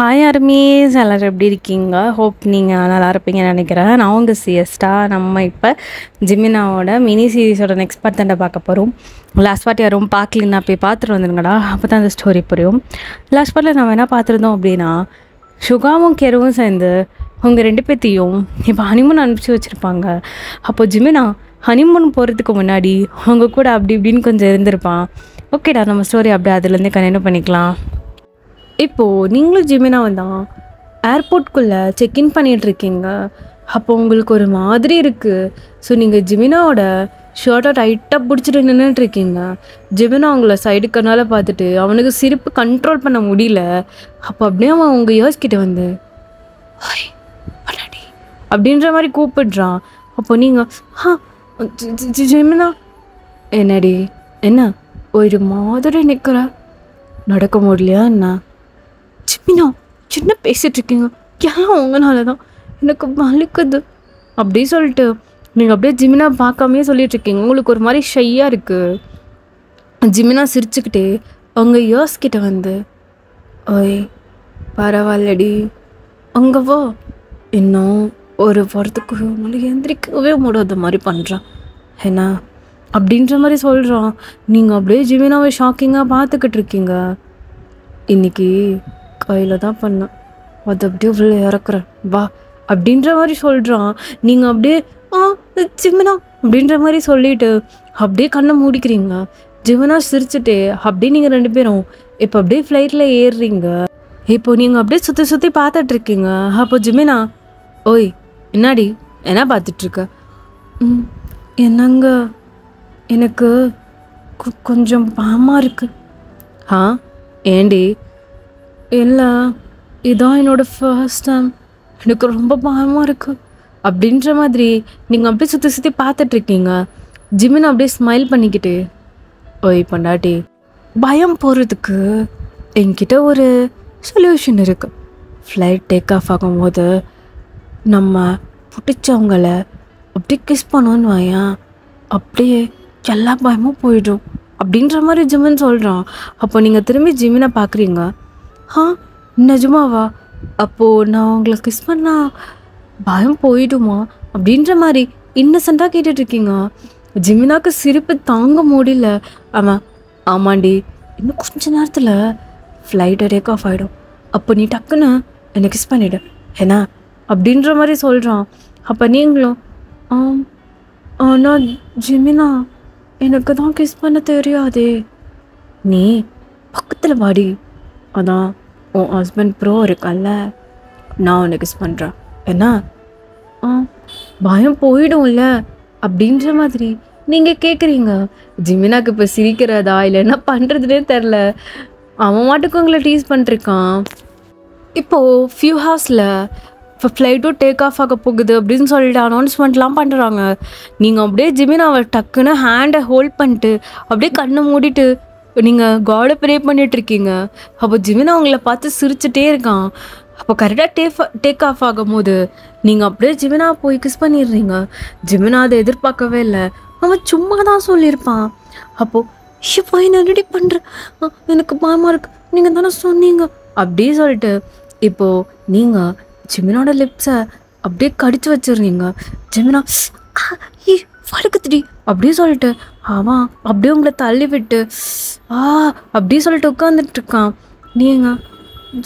Hi armies, எல்லோரும் எப்படி இருக்கீங்க? ஹோப் நீங்கள் நல்லா இருப்பீங்கன்னு நினைக்கிறேன். நான் உங்கள் சிஎஸ்டா. நம்ம இப்போ ஜிமினாவோட மினி சீரீஸோட நெக்ஸ்ட் பார்ட் தான் பார்க்க போகிறோம். லாஸ்ட் பார்ட் யாரும் பார்க்கலன்னா போய் பார்த்துட்டு வந்துருங்கடா, அப்போ தான் அந்த ஸ்டோரி புரியும். லாஸ்ட் பார்ட்டில் நம்ம என்ன பார்த்துருந்தோம் அப்படின்னா, சுகாவும் கெருவும் சேர்ந்து அவங்க ரெண்டு பேர்த்தையும் இப்போ ஹனிமூன் அனுப்பிச்சி வச்சுருப்பாங்க. அப்போ ஜிமினா ஹனிமூன் போகிறதுக்கு முன்னாடி அவங்க கூட அப்படி இப்படின்னு கொஞ்சம் இருந்திருப்பான். ஓகேடா, நம்ம ஸ்டோரி அப்படியே அதுலேருந்தே கண்டினியூ பண்ணிக்கலாம். இப்போது நீங்களும் ஜிமினா தான் ஏர்போர்ட்குள்ளே செக்இன் பண்ணிகிட்ருக்கீங்க. அப்போ உங்களுக்கு ஒரு மாதிரி இருக்குது. ஸோ நீங்கள் ஜிமினாவோட ஷர்ட்டை டைட்டாக பிடிச்சிட்டு நின்றுட்டுருக்கீங்க. ஜிமினா அவங்கள சைடு கண்ணால் பார்த்துட்டு அவனுக்கு சிரிப்பு கண்ட்ரோல் பண்ண முடியல. அப்போ அப்படியே அவன் உங்கள் இயர்ஸ்கிட்ட வந்து ஹாய் பண்ணாடி அப்படின்ற மாதிரி கூப்பிடுறான். அப்போ நீங்கள் ஜிமினா என்னடி என்ன ஒரு மாதிரி நிற்கிற, நடக்க முடியலையா என்ன? ஜிமினா சின்ன பேசிகிட்ருக்கீங்க, எல்லாம் உங்களால தான் எனக்கு வலிக்குது அப்படி சொல்லிட்டு நீங்கள் அப்படியே ஜிமினா பார்க்காமே சொல்லிகிட்ருக்கீங்க. உங்களுக்கு ஒரு மாதிரி ஷையாக இருக்குது. ஜிமினா சிரிச்சுக்கிட்டே அவங்க இயர்ஸ்கிட்ட வந்து ஓய் பரவாயில்லடி அங்கே வா, இன்னும் ஒரு வாரத்துக்கு உங்களுக்கு எந்திரிக்கவே முடியாத மாதிரி பண்ணுறான் என்ன அப்படின்ற மாதிரி சொல்கிறான். நீங்கள் அப்படியே ஜிமினாவை ஷாக்கிங்காக பார்த்துக்கிட்டு இருக்கீங்க. இன்றைக்கி கையில் தான் பண்ணேன், அதை அப்படியே உள்ள இறக்குறேன் வா அப்படின்ற மாதிரி சொல்கிறான். நீங்கள் அப்படியே ஜிமினா அப்படின்ற மாதிரி சொல்லிட்டு அப்படியே கண்ணை மூடிக்கிறீங்க. ஜிமினா சிரிச்சுட்டு அப்படியே நீங்கள் ரெண்டு பேரும் இப்போ அப்படியே ஃப்ளைட்டில் ஏறுறீங்க. இப்போ நீங்கள் அப்படியே சுற்றி சுற்றி பார்த்துட்ருக்கீங்க. அப்போ ஜிமினா ஓய் என்னாடி என்ன பார்த்துட்ருக்க? என்னங்க எனக்கு கொஞ்சம் பயமாக இருக்குது. ஏண்டி? இல்லை, இதான் என்னோடய ஃபர்ஸ்ட் டைம், எனக்கு ரொம்ப பயமாக இருக்குது அப்படின்ற மாதிரி நீங்கள் அப்படியே சுற்றி சுற்றி பார்த்துட்ருக்கீங்க. ஜிமின் அப்படியே ஸ்மைல் பண்ணிக்கிட்டு ஓய் பொண்டாட்டி, பயம் போகிறதுக்கு என்கிட்ட ஒரு சொல்யூஷன் இருக்குது. ஃப்ளைட் டேக் ஆஃப் ஆகும்போது நம்ம பிடிச்சவங்கள அப்படியே கிஸ் பண்ணோன்னு வாயேன், அப்படியே எல்லா பயமும் போயிடும் அப்படின்ற மாதிரி ஜிமின் சொல்கிறான். அப்போ நீங்கள் திரும்பி ஜிமினை பார்க்குறீங்க. நிஜமாவா? அப்போது நான் உங்களை கிஸ் பண்ணால் பயம் போயிடுமா அப்படின்ற மாதிரி இன்னசென்ட்டாக கேட்டுட்ருக்கீங்க. ஜிமினாக்கு சிரிப்பு தாங்க முடியல. ஆமாண்டி, இன்னும் கொஞ்ச நேரத்தில் ஃப்ளைட்டை டேக் ஆஃப் ஆகிடும், அப்போ நீ டக்குன்னு என்னை கிஸ் பண்ணிவிடு என்ன அப்படின்ற மாதிரி சொல்கிறான். அப்போ நீங்களும் ஆனால் ஜிமினா எனக்கு தான் கிஸ் பண்ண தெரியாதே, நீ பக்கத்தில் வாடி, அதான் உன் ஹஸ்பண்ட் ப்ரோ இருக்கல்ல, நான் உன்னை கிஸ் பண்ணுறேன் என்ன பயம் போயிடும்ல அப்படின்ற மாதிரி நீங்கள் கேட்குறீங்க. ஜிமினாக்கு இப்போ சிரிக்கிறதா இல்லை என்ன பண்ணுறதுனே தெரில. அவன் மாட்டுக்கு உங்களை டீஸ் பண்ணிருக்கான். இப்போது ஃபியூ ஹவர்ஸில் இப்போ ஃப்ளைட்டும் டேக் ஆஃப் ஆக போகுது அப்படின்னு சொல்லிட்டு அனௌன்ஸ்மெண்ட்லாம் பண்ணுறாங்க. நீங்கள் அப்படியே ஜிமினாவை டக்குன்னு ஹேண்டை ஹோல்ட் பண்ணிட்டு அப்படியே கண்ணை மூடிட்டு நீங்கள் காடை ப்ரே பண்ணிகிட்ருக்கீங்க. அப்போ ஜிமினா அவங்கள பார்த்து சிரிச்சுட்டே இருக்கான். அப்போ கரெக்டாக டேக் ஆஃப் ஆகும் போது நீங்கள் அப்படியே ஜிமினா போய் கிஸ் பண்ணிடுறீங்க. ஜிமினா அதை எதிர்பார்க்கவே இல்லை, அவன் சும்மா தான் சொல்லியிருப்பான். அப்போது இப்போ என்ன ரெடி பண்ணுறேன், எனக்கு பயமாக இருக்கு, நீங்கள் தானே சொன்னீங்க அப்படி சொல்லிட்டு இப்போது நீங்கள் ஜிமினோட லிப்ஸை அப்படியே கடிச்சு வச்சிடுறீங்க. ஜிமினா வழுக்குதுடி அப்படி சொல்லிட்டு அவன் அப்படியே உங்களை தள்ளி விட்டு அப்படி சொல்லிட்டு உட்காந்துட்ருக்கான். நீங்கள்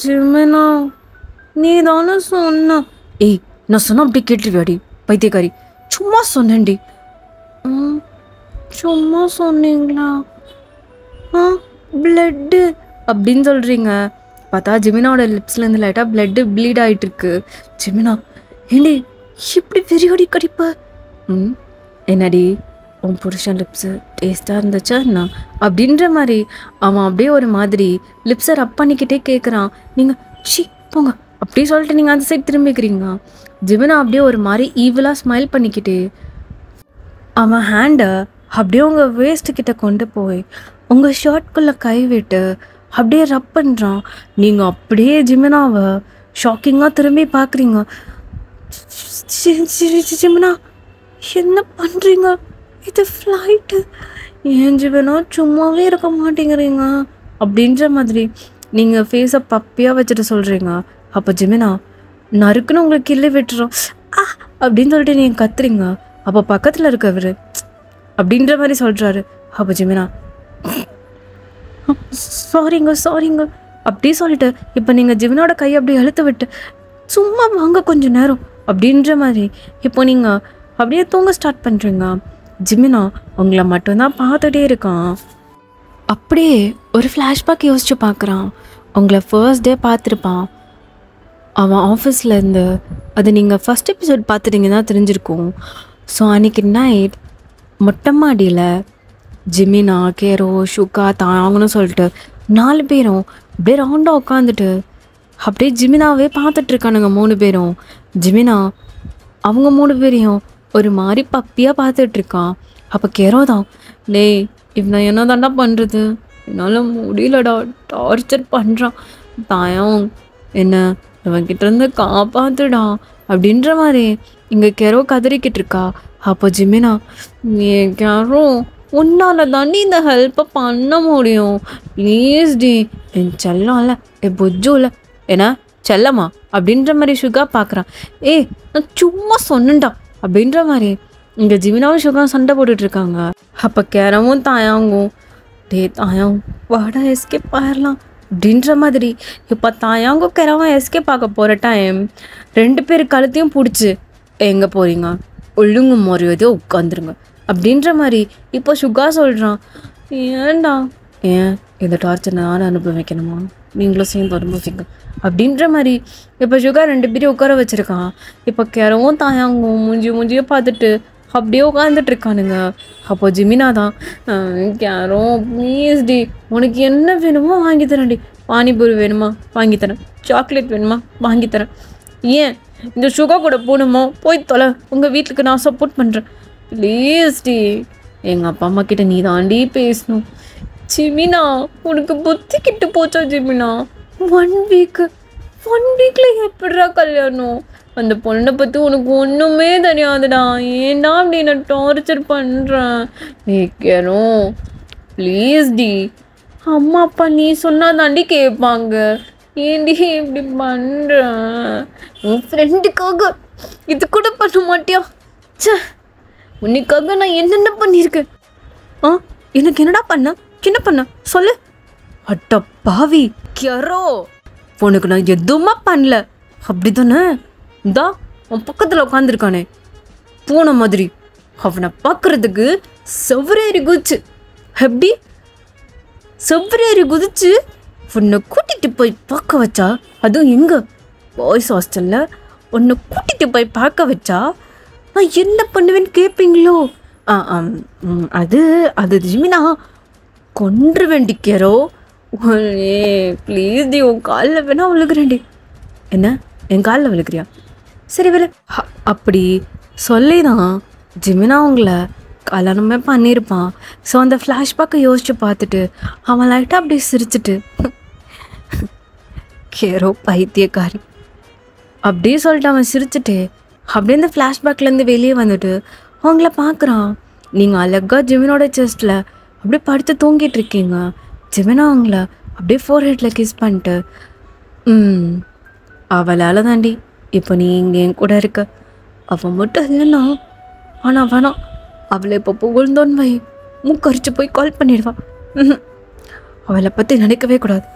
ஜிமினா நீ தானே சொன்ன, ஏய் நான் சொன்ன அப்படி கேட்டுருவியாடி பைத்தியக்காரி, சும்மா சொன்னேன்டி. சும்மா சொன்னீங்களா? பிளட்டு அப்படின்னு சொல்கிறீங்க. பார்த்தா ஜிமினாவோட லிப்ஸ்லேருந்து லைட்டாக பிளட்டு ப்ளீட் ஆகிட்டுருக்கு. ஜிமினா ஏண்டி இப்படி வெறியோடி கடிப்ப? என்னடி உன் புருஷன் லிப்ஸு டேஸ்ட்டாக இருந்துச்சா என்ன அப்படின்ற மாதிரி அவன் அப்படியே ஒரு மாதிரி லிப்ஸை ரப் பண்ணிக்கிட்டே கேட்குறான். நீங்கள் போங்க அப்படி சொல்லிட்டு நீங்கள் அந்த சைட் திரும்பிக்கிறீங்க. ஜிமினா அப்படியே ஒரு மாதிரி ஈவிலாக ஸ்மைல் பண்ணிக்கிட்டே அவன் ஹேண்டை அப்படியே உங்கள் வேஸ்ட்டுக்கிட்ட கொண்டு போய் உங்கள் ஷர்ட்குள்ளே கை விட்டு அப்படியே ரப் பண்ணுறான். நீங்கள் அப்படியே ஜிமினாவை ஷாக்கிங்காக திரும்பி பார்க்குறீங்க. ஜிமினா என்ன பண்ணுறீங்க? இது ஃப்ளைட்டு, ஏன் ஜிமினா சும்மாவே இருக்க மாட்டேங்கிறீங்க அப்படின்ற மாதிரி நீங்கள் ஃபேஸை பப்பியாக வச்சுட்டு சொல்கிறீங்க. அப்போ ஜிமினா நறுக்குன்னு உங்களுக்கு கிள்ளி விட்டுறோம் அப்படின்னு சொல்லிட்டு நீங்கள் கத்துறீங்க. அப்போ பக்கத்தில் இருக்கவர் அப்படின்ற மாதிரி சொல்கிறாரு. அப்போ ஜிமினா சாரிங்க அப்படி சொல்லிட்டு இப்போ நீங்கள் ஜிமினோட கையை அப்படி இழுத்து விட்டு சும்மா வாங்க கொஞ்சம் நேரம் அப்படின்ற மாதிரி இப்போ நீங்கள் அப்படியே தூங்க ஸ்டார்ட் பண்ணுறீங்க. ஜிமினா உங்களை மட்டும்தான் பார்த்துட்டே இருக்கான். அப்படியே ஒரு ஃப்ளாஷ்பேக் யோசிச்சு பார்க்குறான். உங்களை ஃபர்ஸ்ட் டே பார்த்துருப்பான் அவன் ஆஃபீஸ்லேருந்து. அது நீங்கள் ஃபஸ்ட் எபிசோட் பார்த்துட்டிங்கன்னா தெரிஞ்சிருக்கும். ஸோ அன்றைக்கி நைட் மொட்டை மாடியில் ஜிமினா, கேரோ, ஷுகா, தாங்கன்னு சொல்லிட்டு 4 பேரும் அப்படியே ரவுண்டாக உட்காந்துட்டு அப்படியே ஜிமினாவே பார்த்துட்ருக்கானுங்க 3 பேரும். ஜிமினா அவங்க 3 பேரையும் ஒரு மாதிரி பப்பியாக பார்த்துட்ருக்கான். அப்போ கேரோ தான், டேய் இவனை என்ன தாண்டா பண்ணுறது, என்னால் முடியலடா, டார்ச்சர் பண்ணுறான், தாயம் என்ன இவன்கிட்டேருந்து காப்பாற்றுடா அப்படின்ற மாதிரி இங்கே கேரோ கதறிக்கிட்டு இருக்கா. அப்போ ஜிமினா, கேரோ உன்னால் தாண்டி இந்த ஹெல்ப்பை பண்ண முடியும், ப்ளீஸ் டி, என் செல்லம்ல என் பொஜ்ஜுல ஏன்னா செல்லம்மா அப்படின்ற மாதிரி ஷுகா பார்க்குறான். நான் சும்மா சொன்னேன்டா அப்படின்ற மாதிரி இங்கே ஜிமினாவும் ஷுகா சண்டை போட்டுட்ருக்காங்க. அப்போ கேரமும் தாயாங்கும், தாயாங் வாடா எஸ்கேப் ஆயிடலாம் அப்படின்ற மாதிரி. இப்போ தாயாங்கும் கேரவும் எஸ்கேப் பார்க்க போகிற டைம் 2 பேர் கழுத்தையும் பிடிச்சி எங்கே போகிறீங்க, ஒழுங்கு மரியாதையோ உட்காந்துருங்க அப்படின்ற மாதிரி இப்போ ஷுகா சொல்கிறான். ஏன்டா இந்த டார்ச்சர் நான் அனுபவிக்கணுமா, நீங்களும் சேர்ந்து அனுபவிங்க அப்படின்ற மாதிரி இப்போ ஷுகா 2 பேரையும் உட்கார வச்சுருக்கான். இப்போ கேரவும் தாயாங்கும் மூஞ்சியை பார்த்துட்டு அப்படியே உட்காந்துட்ருக்கானுங்க. அப்போ ஜிமினா தான், கேரோ ப்ளீஸ் டி, உனக்கு என்ன வேணுமோ வாங்கி தரேன்டி, பானிபூரி வேணுமா வாங்கித்தரேன், சாக்லேட் வேணுமா வாங்கித்தரேன், ஏன் இந்த ஷுகா கூட போகணுமோ போய் தொலை, உங்கள் வீட்டுக்கு நான் சப்போர்ட் பண்ணுறேன், ப்ளீஸ் டி, எங்கள் அப்பா அம்மா கிட்ட நீ தாண்டி பேசணும். ஜிமினா உனக்கு புத்தி கிட்டு போச்சா ஜிமினா, 1 வீக்கில் எப்படிடா கல்யாணம், அந்த பொண்ணை பற்றி உனக்கு ஒன்றுமே தெரியாதுடா, ஏன்டா அப்படி நான் டார்ச்சர் பண்ணுறேன், கேட்கணும் ப்ளீஸ் டி, அம்மா அப்பா நீ சொன்னால் தாண்டி கேட்பாங்க, ஏன்டி இப்படி பண்ணுறேன், உன் ஃப்ரெண்டுக்காக இது கூட பண்ண மாட்டியா, சே உன்னைக்காக நான் என்னென்ன பண்ணியிருக்கேன், எனக்கு என்னடா என்ன பண்ண சொல்லு, அட்ட பாவி கேரோ உனக்கு நான் எதுவுமே பண்ணல அப்படி தானே, இந்தா உன் பக்கத்தில் உட்காந்துருக்கானே பூனை மாதிரி, அவனை பார்க்குறதுக்கு செவ்வரேறி குதிச்சு, எப்படி செவ்வரேறி குதிச்சு உன்னை கூட்டிகிட்டு போய் பார்க்க வச்சா, அதுவும் எங்கே பாய்ஸ் ஹாஸ்டலில் உன்னை கூட்டிகிட்டு போய் பார்க்க வச்சா நான் என்ன பண்ணுவேன்னு கேட்பீங்களோ, அது ஜிமினா கொன்று வேண்டிக்கிறோ, ப்ளீஸ் டி உன் காலில் வேணா விழுகிறேன்டி, என்ன என் காலில் விழுக்கிறியா, சரி விழு அப்படி சொல்லி தான் ஜிமினா அவங்கள கல்யாணமே பண்ணியிருப்பான். ஸோ அந்த ஃப்ளாஷ்பேக்கை யோசிச்சு பார்த்துட்டு அவன் லைட்டாக அப்படி சிரிச்சிட்டு கேரோ பைத்தியக்காரி அப்படியே சொல்லிட்டு அவன் சிரிச்சுட்டு அப்படியே இந்த ஃப்ளாஷ்பேக்லேருந்து வெளியே வந்துட்டு அவங்கள பார்க்குறான். நீங்கள் அழகாக ஜிமினோட செஸ்ட்டில் அப்படியே படுத்து தூங்கிட்டு இருக்கீங்க. ஜிமினா அவங்கள அப்படியே ஃபோர்ஹெட்டில் கிஸ் பண்ணிட்டு, அவளால் தாண்டி இப்போ நீ இங்கே என் கூட இருக்க, அவன் மட்டும் இல்லைன்னா ஆனால் வேணாம், அவளை இப்போ புகழ்ந்தோன்னு வை மூக்கரிச்சு போய் கால் பண்ணிடுவான், அவளை பற்றி நினைக்கவே கூடாது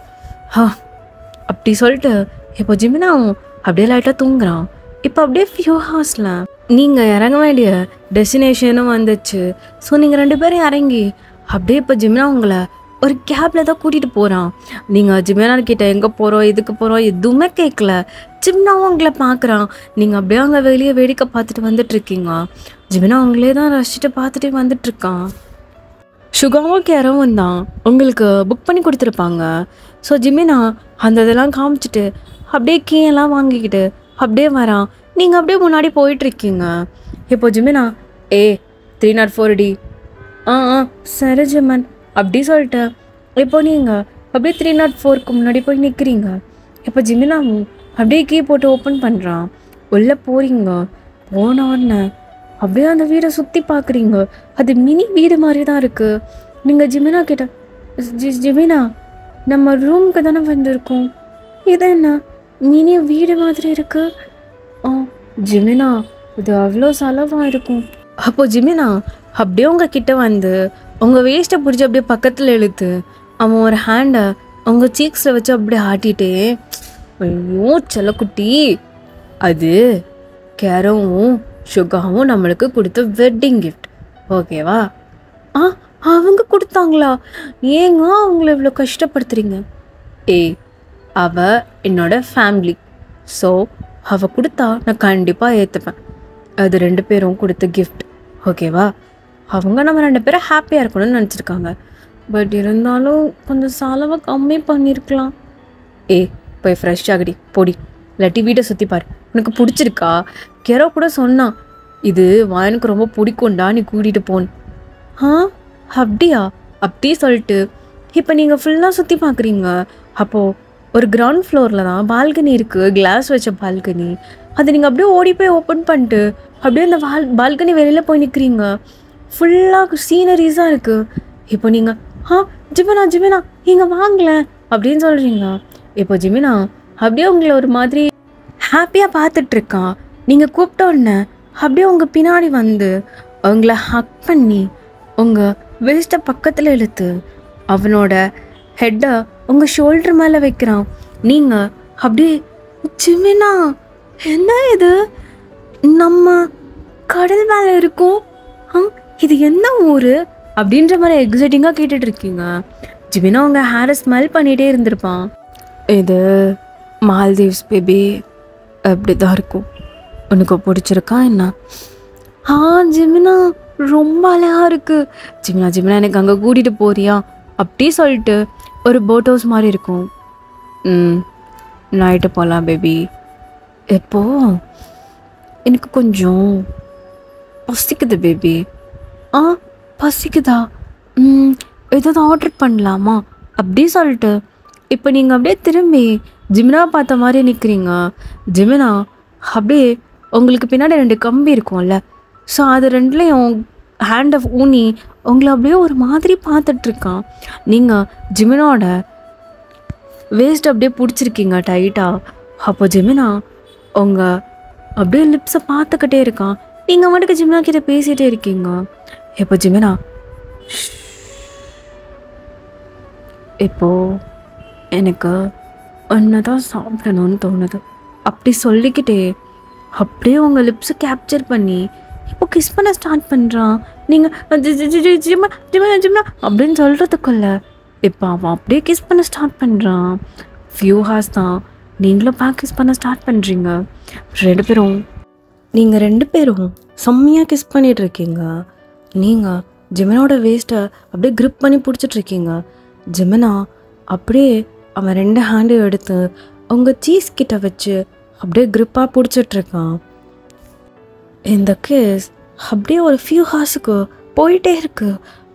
அப்படி சொல்லிட்டு இப்போ ஜிமினாவும் அப்படியே லைட்டாக தூங்குறான். இப்போ அப்படியே ஃபியூ ஹவர்ஸில் நீங்கள் இறங்க வேண்டிய டெஸ்டினேஷனும் வந்துச்சு. ஸோ நீங்கள் 2 பேரும் இறங்கி அப்படியே இப்போ ஜிமினா உங்களை ஒரு கேபில் தான் கூட்டிகிட்டு போகிறான். நீங்கள் ஜிமினாக்கிட்ட எங்கே போகிறோம் எதுக்கு போகிறோம் எதுவுமே கேட்கல. ஜிமினாவும் உங்களை பார்க்குறான். நீங்கள் அப்படியே அங்கே வெளியே வேடிக்கை பார்த்துட்டு வந்துட்டுருக்கீங்க. ஜிமினா அவங்களே தான் ரசிச்சுட்டு பார்த்துட்டு வந்துட்டுருக்கான். ஷுகாவும் கேரவும் தான் உங்களுக்கு புக் பண்ணி கொடுத்துருப்பாங்க. ஸோ ஜிமினா அந்த இதெல்லாம் காமிச்சிட்டு அப்படியே கீழெல்லாம் வாங்கிக்கிட்டு அப்படியே வரான். நீங்கள் அப்படியே முன்னாடி போயிட்டுருக்கீங்க. இப்போ ஜிமினா 304D சரி ஜிமன் அப்படி சொல்லிட்டு இப்போ நீங்கள் அப்படியே 304க்கு முன்னாடி போய் நிற்கிறீங்க. இப்போ ஜிமினாவும் அப்படியே கீ போட்டு ஓப்பன் பண்ணுறான். உள்ளே போகிறீங்க. போன உடனே அப்படியே அந்த வீடை சுற்றி பார்க்குறீங்க. அது மினி வீடு மாதிரி தான் இருக்குது. நீங்கள் ஜிமினா கிட்ட ஜிமினா நம்ம ரூமுக்கு தானே வந்திருக்கோம். இது என்ன மினி வீடு மாதிரி இருக்கு. ஜிமினா, இது அவ்வளோ செலவாக இருக்கும். அப்போ ஜிமினா அப்படியே உங்ககிட்ட வந்து உங்கள் வேஸ்ட்டை பிடிச்சி அப்படியே பக்கத்தில் இழுத்து அவன் ஒரு ஹேண்டை உங்கள் சீக்ஸில் வச்சு அப்படியே ஆட்டிட்டே, ஐயோ செல்லக்குட்டி, அது கேரவும் சுகாவும் நம்மளுக்கு கொடுத்த வெட்டிங் கிஃப்ட், ஓகேவா? அவங்க கொடுத்தாங்களா? ஏங்க அவங்கள இவ்வளோ கஷ்டப்படுத்துறீங்க? அவ என்னோட ஃபேமிலி. ஸோ அவள் கொடுத்தா நான் கண்டிப்பாக ஏற்றுப்பேன். அது 2 பேரும் கொடுத்த கிஃப்ட், ஓகேவா? அவங்க நம்ம 2 பேரும் ஹாப்பியாக இருக்கணும்னு நினச்சிருக்காங்க. பட் இருந்தாலும் கொஞ்சம் செலவை கம்மி பண்ணியிருக்கலாம். போய் ஃப்ரெஷ் ஆகடி பொடி, இல்லாட்டி வீட்டை சுற்றி பாரு, உனக்கு பிடிச்சிருக்கா? கெரோ கூட சொன்னான், இது எனக்கு ரொம்ப பிடிக்கும்டா, நீ கூட்டிகிட்டு போன்னு. அப்படியா? அப்படி சொல்லிட்டு இப்போ நீங்கள் ஃபுல்லாக சுற்றி பார்க்குறீங்க. அப்போது ஒரு கிரவுண்ட் ஃப்ளோரில் தான் பால்கனி இருக்குது, கிளாஸ் வச்ச பால்கனி. அதை நீங்கள் அப்படியே ஓடி போய் ஓப்பன் பண்ணிட்டு அப்படியே அந்த பால்கனி வெளியில் போய் நிற்கிறீங்க. ஃபுல்லாக சீனரிஸாக இருக்குது. இப்போ நீங்கள் ஜிமினா ஜிமினா இங்கே வாங்கலேன் அப்படின்னு சொல்கிறீங்க. இப்போ ஜிமினா அப்படியே உங்களை ஒரு மாதிரி ஹாப்பியாக பார்த்துட்ருக்கான். நீங்கள் கூப்பிட்ட உடனே அப்படியே உங்கள் பின்னாடி வந்து உங்களை ஹக் பண்ணி உங்கள் வேஸ்ட்டை பக்கத்தில் இழுத்து அவனோட ஹெட்டை உங்கள் ஷோல்டர் மேலே வைக்கிறான். நீங்கள் அப்படியே ஜிமினா, என்ன இது, நம்ம கடல் மேலே இருக்கோம், இது என்ன ஊர் அப்படின்ற மாதிரி எக்ஸைட்டிங்காக கேட்டுட்ருக்கீங்க. ஜிமினா உங்கள் ஹேரை ஸ்மெல் பண்ணிகிட்டே இருந்திருப்பான். இது மால்தீவ்ஸ் பேபி, அப்படி தான் இருக்கும், உனக்கு பிடிச்சிருக்கா என்ன? ஜிமினா ரொம்ப அழகாக இருக்குது. ஜிமினா ஜிமினா எனக்கு அங்கே கூட்டிகிட்டு போறியா அப்படி சொல்லிட்டு ஒரு போட் ஹவுஸ் மாதிரி இருக்கும். நைட்டு போகலாம் பேபி. எப்போ? எனக்கு கொஞ்சம் பசிக்குது பேபி. பசிக்குதா? ஏதாவது ஆர்டர் பண்ணலாமா அப்படி சொல்லிட்டு இப்போ நீங்கள் அப்படியே திரும்பி ஜிமினா பார்த்த மாதிரி நிற்கிறீங்க. ஜிமினா அப்படியே உங்களுக்கு பின்னாடி 2 கம்பி இருக்கும்ல, ஸோ அது 2லேயும் ஹேண்டை ஊனி உங்களை அப்படியே ஒரு மாதிரி பார்த்துட்ருக்கான். நீங்கள் ஜிமினோட வேஸ்ட் அப்படியே பிடிச்சிருக்கீங்க டைட்டாக. அப்போ ஜிமினா உங்கள் அப்படியே லிப்ஸை பார்த்துக்கிட்டே இருக்கான். நீங்கள் மட்டுக்கு ஜிமினா கிட்ட பேசிகிட்டே இருக்கீங்க. இப்போ ஜிமினா, இப்போது எனக்கு ஒன்று தான் சாப்பிடணும்னு தோணுது அப்படி சொல்லிக்கிட்டே அப்படியே உங்கள் லிப்ஸை கேப்சர் பண்ணி இப்போ கிஸ் பண்ண ஸ்டார்ட் பண்ணுறான். நீங்கள் ஜிம்மா ஜிம்மா ஜிம்னா அப்படின்னு சொல்கிறதுக்குள்ள இப்போ அவன் அப்படியே கிஸ் பண்ண ஸ்டார்ட் பண்ணுறான். ஃபியூ ஹார்ஸ் தான் நீங்களும் கிஸ் பண்ண ஸ்டார்ட் பண்ணுறீங்க. 2 பேரும் செம்மையாக கிஸ் பண்ணிகிட்ருக்கீங்க. நீங்கள் ஜிமினோட வேஸ்ட்டை அப்படியே க்ரிப் பண்ணி பிடிச்சிட்ருக்கீங்க. ஜிமினா அப்படியே அவன் 2 ஹேண்டையும் எடுத்து உங்கள் சீஸ் கிட்ட வச்சு அப்படியே க்ரிப்பாக பிடிச்சிட்ருக்கான். இந்த கிஸ் அப்படியே ஒரு ஃபியூ ஹார்ஸுக்கு போயிட்டே இருக்கு.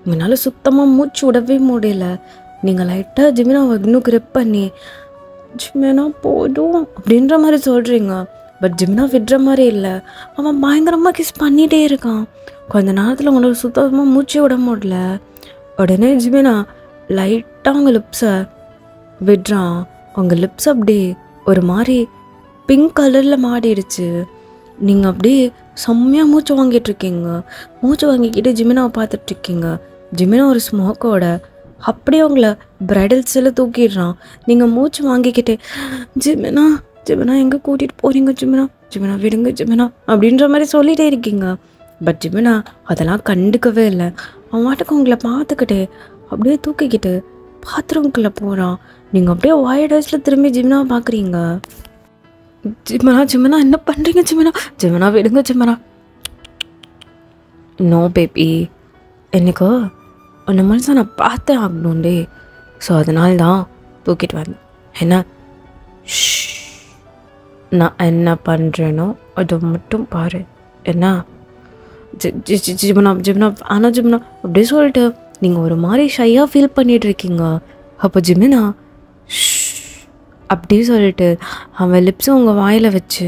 உங்களால் சுத்தமாக மூச்சு விடவே முடியல. நீங்கள் லைட்டாக ஜிமினாவை இன்னும் க்ரிப் பண்ணி ஜிமினா போதும் அப்படின்ற மாதிரி சொல்கிறீங்க. பட் ஜிமினா விடுற மாதிரி இல்லை, அவன் பயங்கரமாக கிஸ் பண்ணிகிட்டே இருக்கான். கொஞ்ச நேரத்தில் உங்களுக்கு சுத்தமாக மூச்சு விட முடியல. உடனே ஜிமினா லைட்டாக உங்கள் லிப்ஸை விடுறான். உங்கள் லிப்ஸ் அப்படியே ஒரு மாதிரி பிங்க் கலரில் மாறிடுச்சு. நீங்கள் அப்படியே செம்மையாக மூச்சு வாங்கிட்டுருக்கீங்க. மூச்சு வாங்கிக்கிட்டு ஜிமினாவை பார்த்துட்ருக்கீங்க. ஜிமினா ஒரு ஸ்மோக்கோட அப்படியே உங்களை பிரைடல்ஸில் தூக்கிடுறான். நீங்கள் மூச்சு வாங்கிக்கிட்டே ஜிமினா ஜிமினா எங்கே கூட்டிகிட்டு போகிறீங்க ஜிமினா, ஜிமினா விடுங்க ஜிமினா அப்படின்ற மாதிரி சொல்லிகிட்டே இருக்கீங்க. பட் ஜிமினா அதெல்லாம் கண்டுக்கவே இல்லை. அவன் வாட்டுக்கு உங்களை பார்த்துக்கிட்டு அப்படியே தூக்கிக்கிட்டு பாத்ரூம்குள்ளே போகிறான். நீங்கள் அப்படியே வாய்ட் ஐஸில் திரும்பி ஜிமினாவை பார்க்குறீங்க. ஜிமினா ஜிமினா என்ன பண்ணுறீங்க ஜிமினா, ஜிமினா விடுங்க ஜிமினா. நோ பேபி, எனக்கு அந்த மனுஷன் நான் பார்த்தே ஆகணும்டே, ஸோ அதனால தான் தூக்கிட்டு வந்தேன். என்ன நான் என்ன பண்ணுறேனோ அதை மட்டும் பாரு. என்ன ஜிமினா ஜிமினா ஆனால் ஜிமினா அப்படியே சொல்லிட்டு நீங்கள் ஒரு மாதிரி ஷையாக ஃபீல் பண்ணிகிட்ருக்கீங்க. அப்போ ஜிமினா அப்படி சொல்லிட்டு அவன் லிப்ஸை உங்கள் வாயில் வச்சு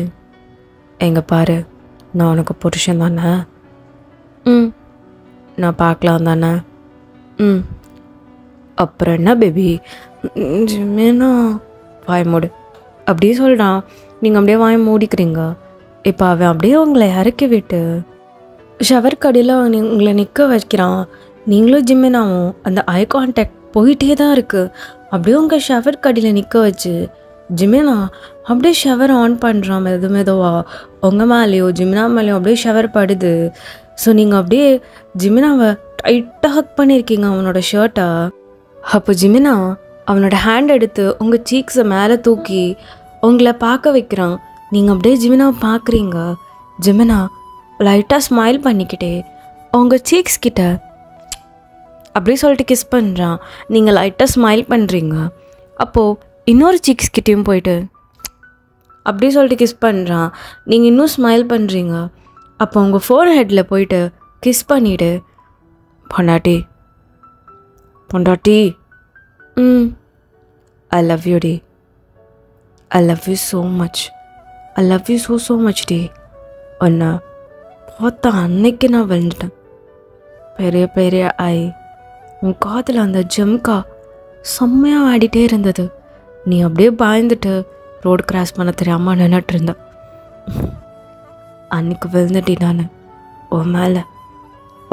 எங்கே பாரு, நான் உனக்கு புருஷன் தானே, நான் பார்க்கலாம் தானே, அப்புறம் என்ன பேபி, ஜிமினா வாய மூடு அப்படியே சொல்கிறான். நீங்கள் அப்படியே வாய மூடிக்கிறீங்க. இப்போ அவன் அப்படியே உங்களை இறக்கி விட்டு ஷவர் கடையில் உங்களை நிற்க வைக்கிறான். நீங்களும் ஜிமினாவும் அந்த ஐ கான்டாக்ட் போயிட்டே தான் இருக்குது. அப்படியே உங்கள் ஷவர் கடையில் நிற்க வச்சு ஜிமினா அப்படியே ஷவர் ஆன் பண்ணுறான் மெதுவாக. உங்கள் மேலேயோ ஜிமினா மேலேயோ அப்படியே ஷவர் படுது. ஸோ நீங்கள் அப்படியே ஜிமினாவை டைட்டாக ஹக் பண்ணியிருக்கீங்க அவனோட ஷர்ட்டை. அப்போ ஜிமினா அவனோட ஹேண்ட் எடுத்து உங்கள் சீக்ஸை மேலே தூக்கி உங்களை பார்க்க வைக்கிறான். நீங்கள் அப்படியே ஜிமினாவை பார்க்குறீங்க. ஜிமினா லைட்டாக ஸ்மைல் பண்ணிக்கிட்டே உங்கள் சீக்ஸ் கிட்ட அப்படியே சொல்லிட்டு கிஸ் பண்ணுறான். நீங்கள் லைட்டாக ஸ்மைல் பண்ணுறீங்க. அப்போது இன்னொரு சீக்ஸ் கிட்டேயும் போயிட்டு அப்படியே சொல்லிட்டு கிஸ் பண்ணுறான். நீங்கள் இன்னும் ஸ்மைல் பண்ணுறீங்க. அப்போ உங்கள் ஃபோர் ஹெட்டில் போயிட்டு கிஸ் பண்ணிவிட்டு பொண்டாட்டி பொண்டாட்டி ஐ லவ் யூ டி, I love you so much, I love you so much டி. ஒன்று பார்த்தா அன்னைக்கு நான் விழுந்துட்டேன். பெரிய பெரிய ஐ உன் காதில் அந்த ஜம்கா செம்மையாக ஆடிட்டே இருந்தது. நீ அப்படியே பயந்துட்டு ரோடு கிராஸ் பண்ண தெரியாமல் நின்றுட்டு இருந்த. அன்னைக்கு விழுந்துட்டி நான் உன் மேலே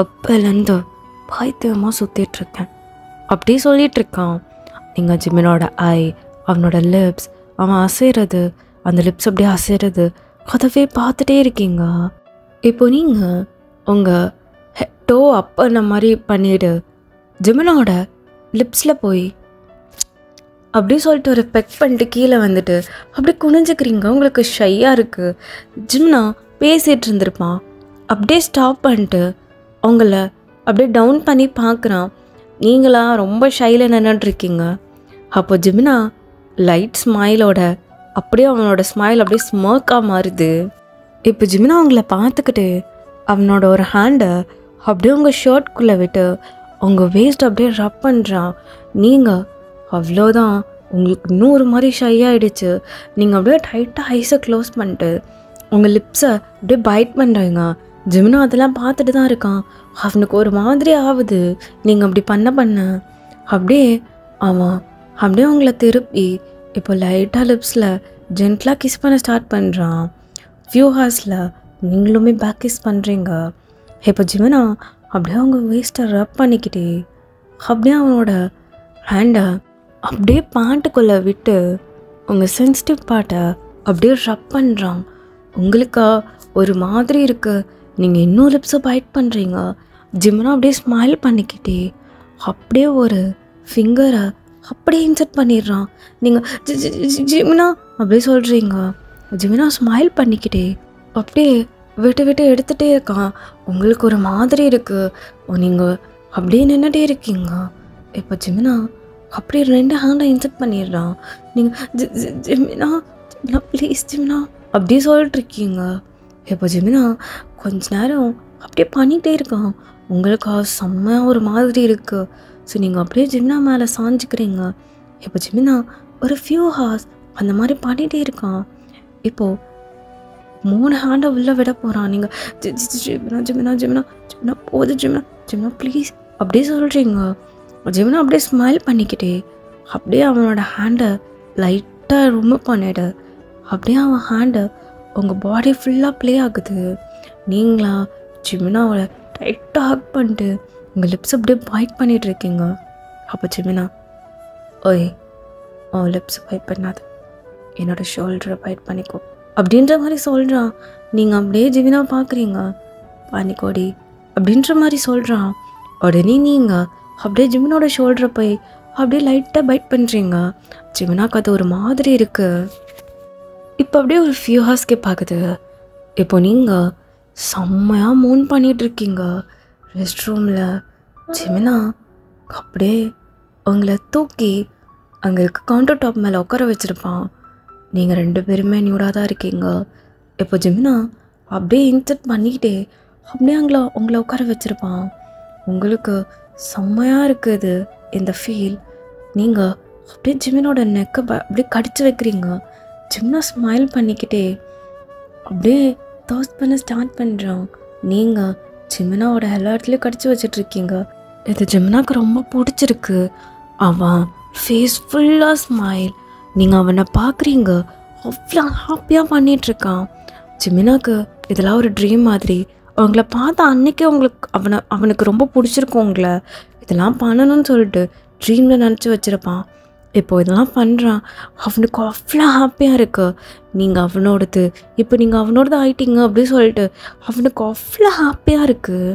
அப்போலேருந்து பாய்த்தியமாக சுற்றிட்டுருக்கேன் அப்படி சொல்லிகிட்ருக்கான். நீங்கள் ஜிமினோட ஐ, அவனோட லிப்ஸ், அவன் அசைறது, அந்த லிப்ஸ் அப்படியே அசைறது அதவே பார்த்துட்டே இருக்கீங்க. இப்போ நீங்கள் உங்கள் டோ அப்ப மாதிரி பண்ணிவிட்டு ஜிமினோட லிப்ஸில் போய் அப்படியே சொல்லிட்டு ஒரு பெக் பண்ணிட்டு கீழே வந்துட்டு அப்படியே குனிஞ்சிக்கிறீங்க. உங்களுக்கு ஷையாக இருக்குது. ஜிமினா பேசிகிட்டு இருந்திருப்பான். அப்படியே ஸ்டாப் பண்ணிட்டு உங்களை அப்படியே டவுன் பண்ணி பார்க்குறான். நீங்களா ரொம்ப ஷையில் நின்றுட்டுருக்கீங்க. அப்போ ஜிமினா லைட் ஸ்மைலோட அப்படியே அவனோட ஸ்மைல் அப்படியே ஸ்மர்க்காக மாறுது. இப்போ ஜிமினா அவங்கள பார்த்துக்கிட்டு அவனோட ஒரு ஹேண்டை அப்படியே உங்கள் ஷர்ட்குள்ளே விட்டு உங்கள் வேஸ்ட் அப்படியே ரப் பண்ணுறான். நீங்கள் அவ்வளோதான், உங்களுக்கு இன்னும் ஒரு மாதிரி ஷை ஆகிடுச்சு. நீங்கள் அப்படியே டைட்டாக ஐஸை க்ளோஸ் பண்ணிட்டு உங்கள் லிப்ஸை அப்படியே பைட் பண்ணுறீங்க. ஜிமினா அதெல்லாம் பார்த்துட்டு தான் இருக்கான். அவனுக்கு ஒரு மாதிரி ஆகுது நீங்கள் அப்படி பண்ண அப்படியே அவன் அப்படியே உங்களை திருப்பி இப்போ லைட்டாக லிப்ஸில் ஜென்ட்லாக கிஸ் பண்ண ஸ்டார்ட் பண்ணுறான். ஃபியூ ஹார்ஸில் நீங்களுமே பேக் கிஸ் பண்ணுறீங்க. இப்போ ஜிமினா அப்படியே அவங்க வேஸ்ட்டை ரப் பண்ணிக்கிட்டே அப்படியே அவனோட ஹேண்டை அப்படியே பாட்டுக்குள்ளே விட்டு உங்கள் சென்சிட்டிவ் பார்ட்டை அப்படியே ரப் பண்ணுறான். உங்களுக்கா ஒரு மாதிரி இருக்குது. நீங்கள் இன்னும் லிப்ஸை பைட் பண்ணுறீங்க. ஜிமினா அப்படியே ஸ்மைல் பண்ணிக்கிட்டே அப்படியே ஒரு ஃபிங்கரை அப்படியே இன்சர்ட் பண்ணிடுறான். நீங்கள் ஜிமினா அப்படியே சொல்கிறீங்க. ஜிமினா ஸ்மைல் பண்ணிக்கிட்டே அப்படியே விட்டு எடுத்துகிட்டே இருக்கான். உங்களுக்கு ஒரு மாதிரி இருக்குது. நீங்கள் அப்படியே நின்றுட்டே இருக்கீங்க. இப்போ ஜிமினா அப்படியே 2 ஹேண்டை இன்சர்ட் பண்ணிடுறான். நீங்கள் ஜிமினா ஜிமினா ப்ளீஸ் ஜிமினா அப்படியே சொல்லிட்டுருக்கீங்க. இப்போ ஜிமினா கொஞ்ச நேரம் அப்படியே பண்ணிகிட்டே இருக்கான். உங்களுக்கு செம்மையாக ஒரு மாதிரி இருக்குது. ஸோ நீங்கள் அப்படியே ஜிமினா மேலே சாஞ்சிக்கிறீங்க. இப்போ ஜிமினா ஒரு ஃபியூ ஹார்ஸ் அந்த மாதிரி பண்ணிகிட்டே இருக்கான். இப்போது 3 ஹேண்டை உள்ளே விட போகிறான். நீங்கள் ஜிமினா ஜிமினா ஜிமினா ஜிமினா போது ஜிமினா ஜிமினா ப்ளீஸ் அப்படியே சொல்கிறீங்க. ஜிமினா அப்படியே ஸ்மைல் பண்ணிக்கிட்டே அப்படியே அவனோட ஹேண்டை லைட்டாக ரிமூவ் பண்ணிவிடு. அப்படியே அவன் ஹேண்டை உங்கள் பாடி ஃபுல்லாக ப்ளே ஆகுது. நீங்களா ஜிமினாவோட டைட்டாக ஹக் பண்ணிட்டு உங்கள் லிப்ஸ் அப்படியே பைட் பண்ணிகிட்ருக்கீங்க. அப்போ ஜிமினா ஓய் உன் லிப்ஸ் பைட் பண்ணாது, என்னோடய ஷோல்டரை பைட் பண்ணிக்கோ அப்படின்ற மாதிரி சொல்கிறான். நீங்கள் அப்படியே ஜிமினா பார்க்குறீங்க. பண்ணிக்கோடி அப்படின்ற மாதிரி சொல்கிறான். உடனே நீங்கள் அப்படியே ஜிமினோட ஷோல்டரை போய் அப்படியே லைட்டாக பைட் பண்ணுறீங்க. ஜிமினாக்கு அது ஒரு மாதிரி இருக்குது. இப்போ அப்படியே ஒரு ஃபியூ ஹார்ஸ்க்கே பார்க்குது. இப்போ நீங்கள் செம்மையாக மூன் பண்ணிகிட்ருக்கீங்க ரெஸ்ட் ரூமில். ஜிமினா அப்படியே உங்களை தூக்கி அங்கே இருக்க கவுண்டர் டாப் மேலே உட்கார வச்சுருப்பான். நீங்கள் 2 பேருமே நியூடாக தான் இருக்கீங்க. இப்போ ஜிமினா அப்படியே இன்சர்ட் பண்ணிக்கிட்டே அப்படியே உங்களை உட்கார வச்சுருப்பான். உங்களுக்கு செம்மையாக இருக்குது இந்த ஃபீல். நீங்கள் அப்படியே ஜிமினோட நெக்கை அப்படியே கடிச்சு வைக்கிறீங்க. ஜிமினா ஸ்மைல் பண்ணிக்கிட்டே அப்படியே தோஸ்ட் பண்ண ஸ்டார்ட் பண்ணுறான். நீங்கள் ஜிமினாவோட எல்லா இடத்துலையும் கடிச்சு வச்சிட்ருக்கீங்க. இது ஜிமினாக்கு ரொம்ப பிடிச்சிருக்கு. அவன் ஃபேஸ் ஃபுல்லாக ஸ்மைல். நீங்கள் அவனை பார்க்குறீங்க, அவ்வளோ ஹாப்பியாக பண்ணிகிட்ருக்கான். ஜிமினாக்கு இதெல்லாம் ஒரு ட்ரீம் மாதிரி. அவங்கள பார்த்தா அன்றைக்கே அவனுக்கு ரொம்ப பிடிச்சிருக்கும் உங்களை. இதெல்லாம் பண்ணணும்னு சொல்லிட்டு ட்ரீமில் நினச்சி வச்சுருப்பான். இப்போ இதெல்லாம் பண்ணுறான். அவனுக்கு அவ்வளோ ஹாப்பியாக இருக்கு. நீங்கள் அவனோடது, இப்போ நீங்கள் அவனோடது ஆயிட்டீங்க அப்படின்னு சொல்லிட்டு அவனுக்கு அவ்வளோ ஹாப்பியாக இருக்குது.